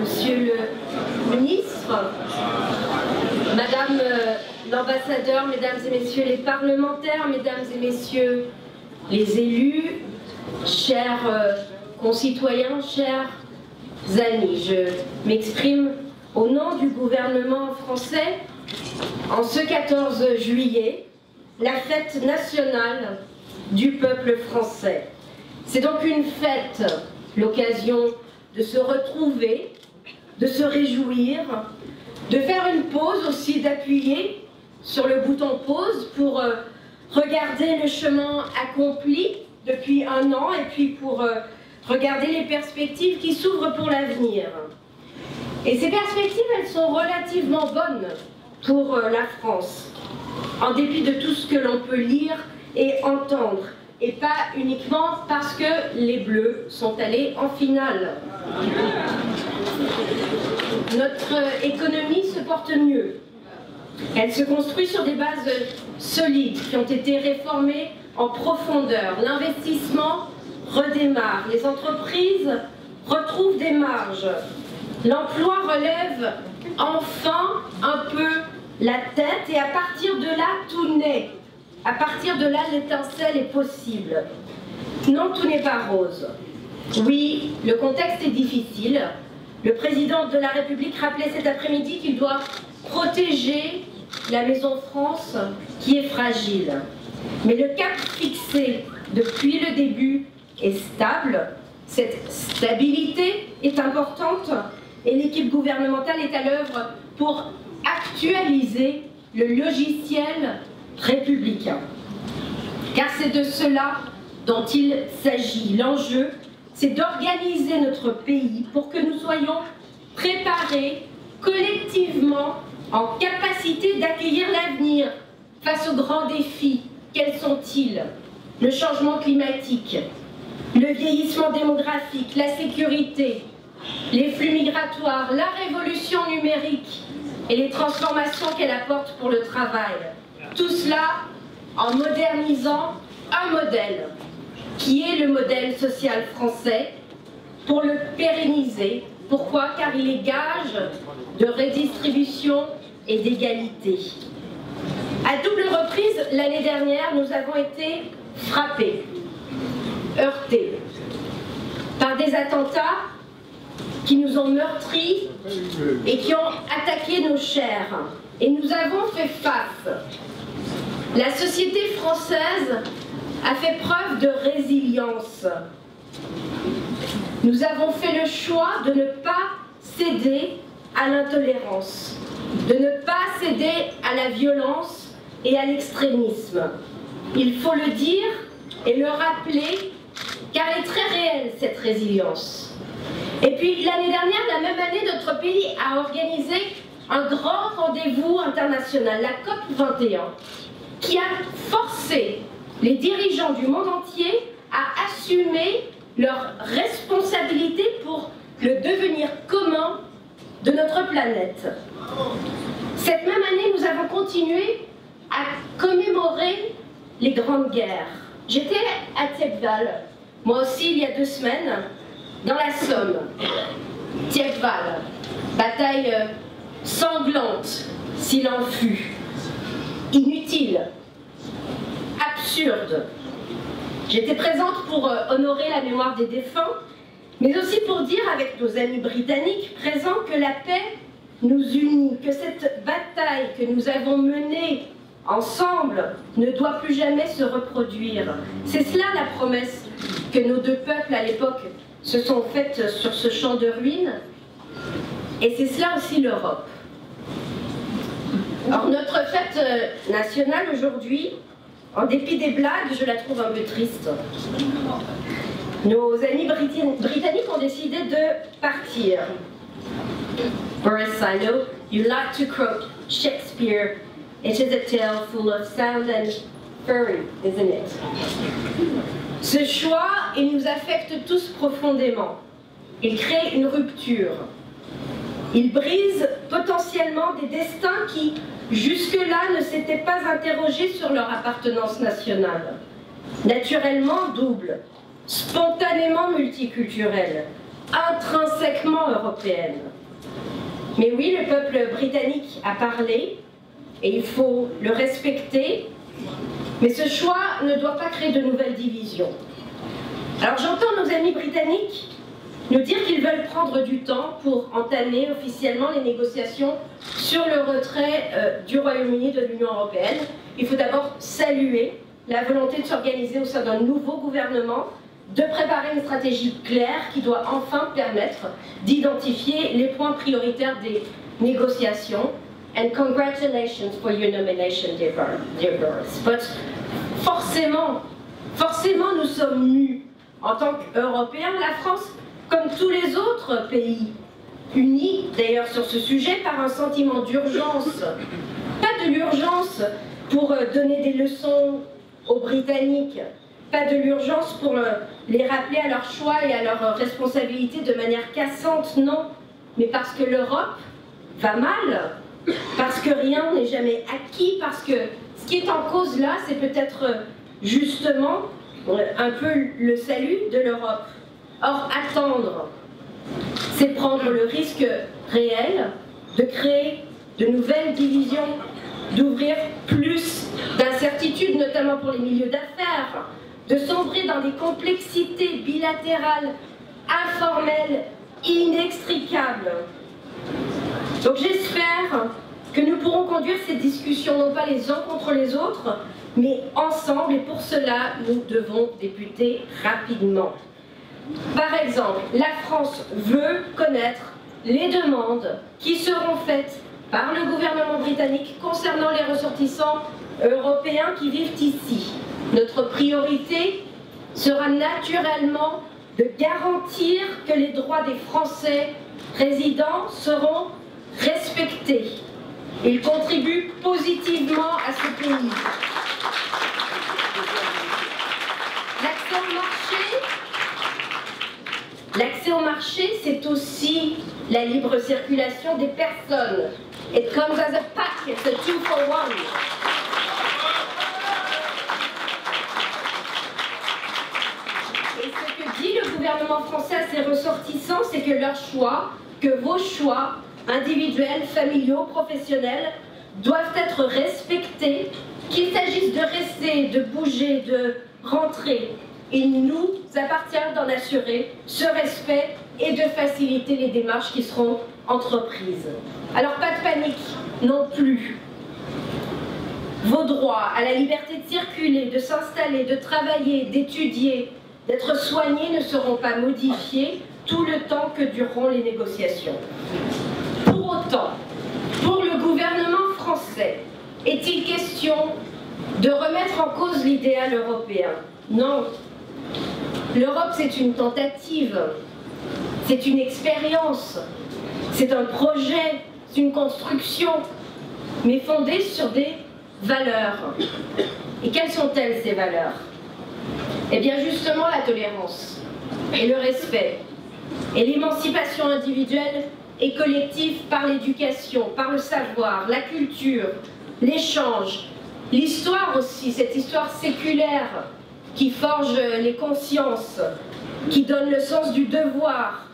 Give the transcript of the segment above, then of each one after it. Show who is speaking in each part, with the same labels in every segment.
Speaker 1: Monsieur le ministre, Madame l'ambassadeur, Mesdames et Messieurs les parlementaires, Mesdames et Messieurs les élus, chers concitoyens, chers amis, je m'exprime au nom du gouvernement français en ce 14 juillet, la fête nationale du peuple français. C'est donc une fête, l'occasion de se retrouver, de se réjouir, de faire une pause aussi, d'appuyer sur le bouton pause pour regarder le chemin accompli depuis un an et puis pour regarder les perspectives qui s'ouvrent pour l'avenir. Et ces perspectives, elles sont relativement bonnes pour la France, en dépit de tout ce que l'on peut lire et entendre, et pas uniquement parce que les Bleus sont allés en finale. Notre économie se porte mieux. Elle se construit sur des bases solides qui ont été réformées en profondeur. L'investissement redémarre, les entreprises retrouvent des marges. L'emploi relève enfin un peu la tête et à partir de là, tout naît. À partir de là, l'étincelle est possible. Non, tout n'est pas rose. Oui, le contexte est difficile. Le président de la République rappelait cet après-midi qu'il doit protéger la Maison France qui est fragile. Mais le cap fixé depuis le début est stable. Cette stabilité est importante et l'équipe gouvernementale est à l'œuvre pour actualiser le logiciel républicain. Car c'est de cela dont il s'agit. L'enjeu, c'est d'organiser notre pays pour que nous soyons préparés collectivement en capacité d'accueillir l'avenir face aux grands défis. Quels sont-ils? Le changement climatique, le vieillissement démographique, la sécurité, les flux migratoires, la révolution numérique et les transformations qu'elle apporte pour le travail. Tout cela en modernisant un modèle qui est le modèle social français pour le pérenniser. Pourquoi? Car il est gage de redistribution et d'égalité. À double reprise, l'année dernière, nous avons été frappés, heurtés par des attentats qui nous ont meurtris et qui ont attaqué nos chairs. Et nous avons fait face. La société française a fait preuve de résilience. Nous avons fait le choix de ne pas céder à l'intolérance, de ne pas céder à la violence et à l'extrémisme. Il faut le dire et le rappeler, car elle est très réelle, cette résilience. Et puis l'année dernière, la même année, notre pays a organisé un grand rendez-vous international, la COP 21, qui a forcé les dirigeants du monde entier à assumer leurs responsabilités pour le devenir commun de notre planète. Cette même année, nous avons continué à commémorer les grandes guerres. J'étais à Thiepval, moi aussi il y a 2 semaines, dans la Somme. Thiepval, bataille sanglante, s'il en fut, inutile, absurde. J'étais présente pour honorer la mémoire des défunts, mais aussi pour dire avec nos amis britanniques présents que la paix nous unit, que cette bataille que nous avons menée ensemble ne doit plus jamais se reproduire. C'est cela la promesse que nos 2 peuples à l'époque se sont faites sur ce champ de ruines, et c'est cela aussi l'Europe. Alors notre fête nationale aujourd'hui, en dépit des blagues, je la trouve un peu triste. Nos amis britanniques ont décidé de partir. Boris, I know you like to quote Shakespeare. It is a tale full of sound and fury, isn't it? Ce choix, il nous affecte tous profondément. Il crée une rupture. Il brise potentiellement des destins qui, jusque-là, ne s'étaient pas interrogés sur leur appartenance nationale. Naturellement double, spontanément multiculturelle, intrinsèquement européenne. Mais oui, le peuple britannique a parlé, et il faut le respecter, mais ce choix ne doit pas créer de nouvelles divisions. Alors j'entends nos amis britanniques nous dire qu'ils veulent prendre du temps pour entamer officiellement les négociations sur le retrait du Royaume-Uni de l'Union européenne. Il faut d'abord saluer la volonté de s'organiser au sein d'un nouveau gouvernement, de préparer une stratégie claire qui doit enfin permettre d'identifier les points prioritaires des négociations. And congratulations for your nomination, dear Boris. But forcément, nous sommes nus. En tant qu'Européens, la France, comme tous les autres pays, unis d'ailleurs sur ce sujet par un sentiment d'urgence. Pas de l'urgence pour donner des leçons aux Britanniques, pas de l'urgence pour les rappeler à leur choix et à leurs responsabilités de manière cassante, non, mais parce que l'Europe va mal, parce que rien n'est jamais acquis, parce que ce qui est en cause là, c'est peut-être justement un peu le salut de l'Europe. Or, attendre, c'est prendre le risque réel de créer de nouvelles divisions, d'ouvrir plus d'incertitudes, notamment pour les milieux d'affaires, de sombrer dans des complexités bilatérales, informelles, inextricables. Donc j'espère que nous pourrons conduire ces discussions non pas les uns contre les autres, mais ensemble, et pour cela, nous devons débuter rapidement. Par exemple, la France veut connaître les demandes qui seront faites par le gouvernement britannique concernant les ressortissants européens qui vivent ici. Notre priorité sera naturellement de garantir que les droits des Français résidents seront respectés. Ils contribuent positivement à ce pays. L'accès au marché, c'est aussi la libre circulation des personnes. It comes as a pack, it's a 2 for 1. Et ce que dit le gouvernement français à ses ressortissants, c'est que leur choix, que vos choix, individuels, familiaux, professionnels, doivent être respectés, qu'il s'agisse de rester, de bouger, de rentrer. Il nous appartient d'en assurer ce respect et de faciliter les démarches qui seront entreprises. Alors pas de panique non plus. Vos droits à la liberté de circuler, de s'installer, de travailler, d'étudier, d'être soignés ne seront pas modifiés tout le temps que dureront les négociations. Pour autant, pour le gouvernement français, est-il question de remettre en cause l'idéal européen? Non. L'Europe, c'est une tentative, c'est une expérience, c'est un projet, c'est une construction, mais fondée sur des valeurs. Et quelles sont-elles, ces valeurs? Eh bien, justement, la tolérance, et le respect, et l'émancipation individuelle et collective par l'éducation, par le savoir, la culture, l'échange, l'histoire aussi, cette histoire séculaire, qui forge les consciences, qui donne le sens du devoir.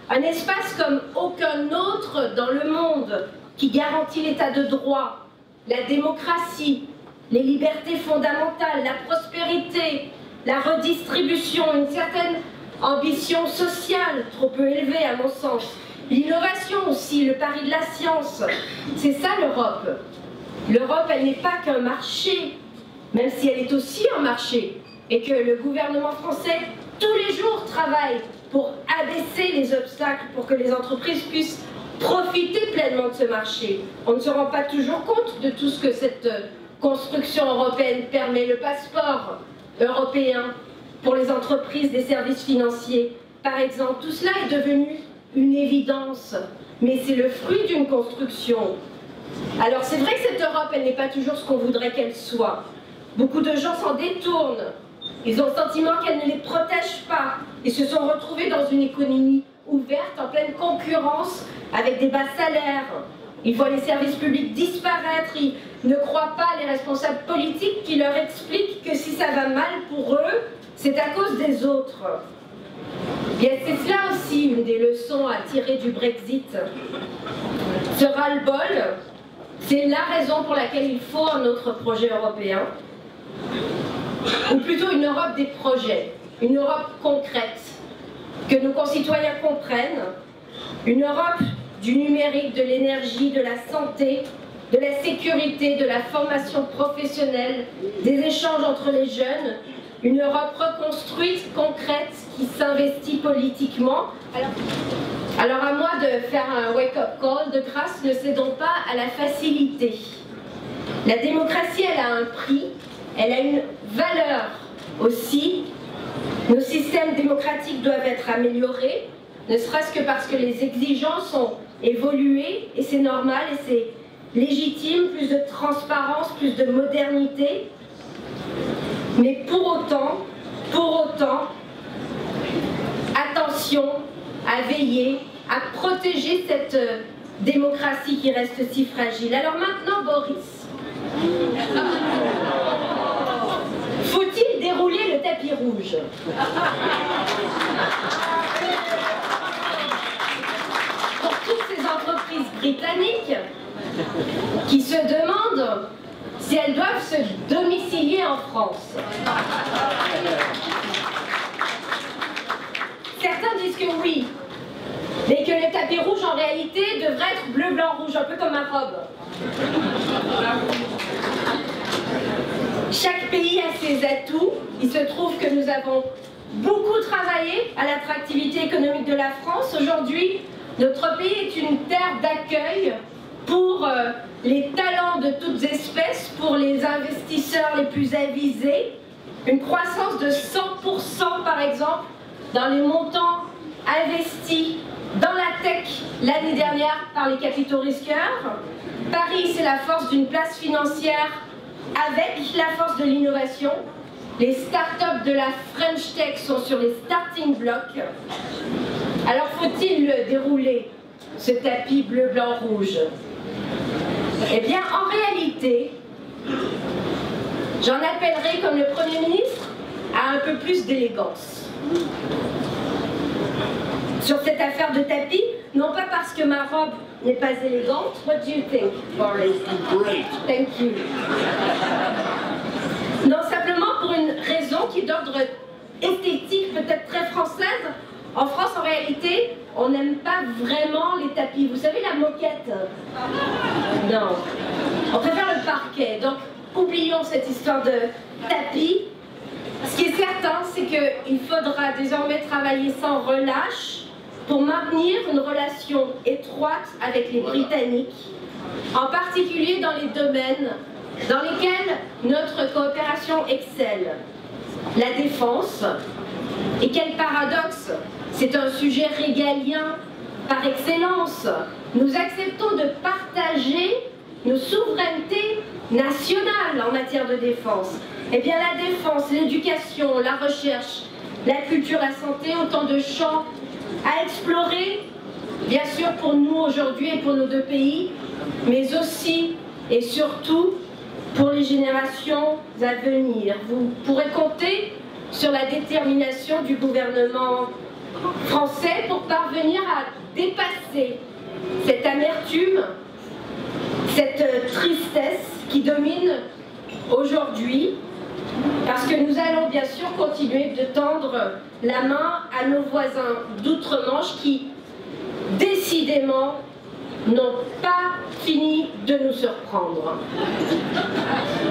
Speaker 1: Un espace comme aucun autre dans le monde, qui garantit l'état de droit, la démocratie, les libertés fondamentales, la prospérité, la redistribution, une certaine ambition sociale, trop peu élevée à mon sens, l'innovation aussi, le pari de la science. C'est ça l'Europe. L'Europe, elle n'est pas qu'un marché, même si elle est aussi un marché, et que le gouvernement français, tous les jours, travaille pour abaisser les obstacles, pour que les entreprises puissent profiter pleinement de ce marché. On ne se rend pas toujours compte de tout ce que cette construction européenne permet. Le passeport européen pour les entreprises des services financiers, par exemple, tout cela est devenu une évidence, mais c'est le fruit d'une construction. Alors c'est vrai que cette Europe, elle n'est pas toujours ce qu'on voudrait qu'elle soit. Beaucoup de gens s'en détournent. Ils ont le sentiment qu'elle ne les protège pas. Ils se sont retrouvés dans une économie ouverte, en pleine concurrence, avec des bas salaires. Ils voient les services publics disparaître. Ils ne croient pas les responsables politiques qui leur expliquent que si ça va mal pour eux, c'est à cause des autres. Et c'est cela aussi aussi une des leçons à tirer du Brexit. Ce ras-le-bol, c'est la raison pour laquelle il faut un autre projet européen, ou plutôt une Europe des projets, une Europe concrète, que nos concitoyens comprennent, une Europe du numérique, de l'énergie, de la santé, de la sécurité, de la formation professionnelle, des échanges entre les jeunes, une Europe reconstruite, concrète, qui s'investit politiquement. Alors à moi de faire un wake-up call, de grâce, ne cédons pas à la facilité. La démocratie, elle a un prix, elle a une valeur aussi. Nos systèmes démocratiques doivent être améliorés, ne serait-ce que parce que les exigences ont évolué, et c'est normal, et c'est légitime, plus de transparence, plus de modernité. Mais pour autant, attention à veiller, à protéger cette démocratie qui reste si fragile. Alors maintenant, Boris, faut-il dérouler le tapis rouge? Pour toutes ces entreprises britanniques qui se demandent si elles doivent se domicilier en France. Certains disent que oui, mais que le tapis rouge en réalité devrait être bleu, blanc, rouge, un peu comme ma robe. Chaque pays a ses atouts. Il se trouve que nous avons beaucoup travaillé à l'attractivité économique de la France. Aujourd'hui, notre pays est une terre d'accueil pour les talents de toutes espèces, pour les investisseurs les plus avisés. Une croissance de 100% par exemple dans les montants investis dans la tech l'année dernière par les capitaux risqueurs. Paris, c'est la force d'une place financière avec la force de l'innovation. Les startups de la French Tech sont sur les starting blocks. Alors faut-il dérouler ce tapis bleu, blanc, rouge? Eh bien, en réalité, j'en appellerai, comme le Premier ministre, à un peu plus d'élégance. Sur cette affaire de tapis, non pas parce que ma robe n'est pas élégante. What do you think, Boris?
Speaker 2: Great.
Speaker 1: Thank you. Non, simplement pour une raison qui est d'ordre esthétique, peut-être très française. En France, en réalité, on n'aime pas vraiment les tapis. Vous savez, la moquette? Non. On préfère le parquet. Donc, oublions cette histoire de tapis. Ce qui est certain, c'est qu'il faudra désormais travailler sans relâche pour maintenir une relation étroite avec les Britanniques, en particulier dans les domaines dans lesquels notre coopération excelle. La défense, et quel paradoxe, c'est un sujet régalien par excellence. Nous acceptons de partager nos souverainetés nationales en matière de défense. Eh bien la défense, l'éducation, la recherche, la culture, la santé, autant de champs à explorer, bien sûr pour nous aujourd'hui et pour nos deux pays, mais aussi et surtout pour les générations à venir. Vous pourrez compter sur la détermination du gouvernement français pour parvenir à dépasser cette amertume, cette tristesse qui domine aujourd'hui, parce que nous allons bien sûr continuer de tendre la main à nos voisins d'outre-Manche qui, décidément, n'ont pas fini de nous surprendre.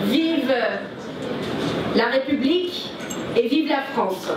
Speaker 1: Vive la République et vive la France!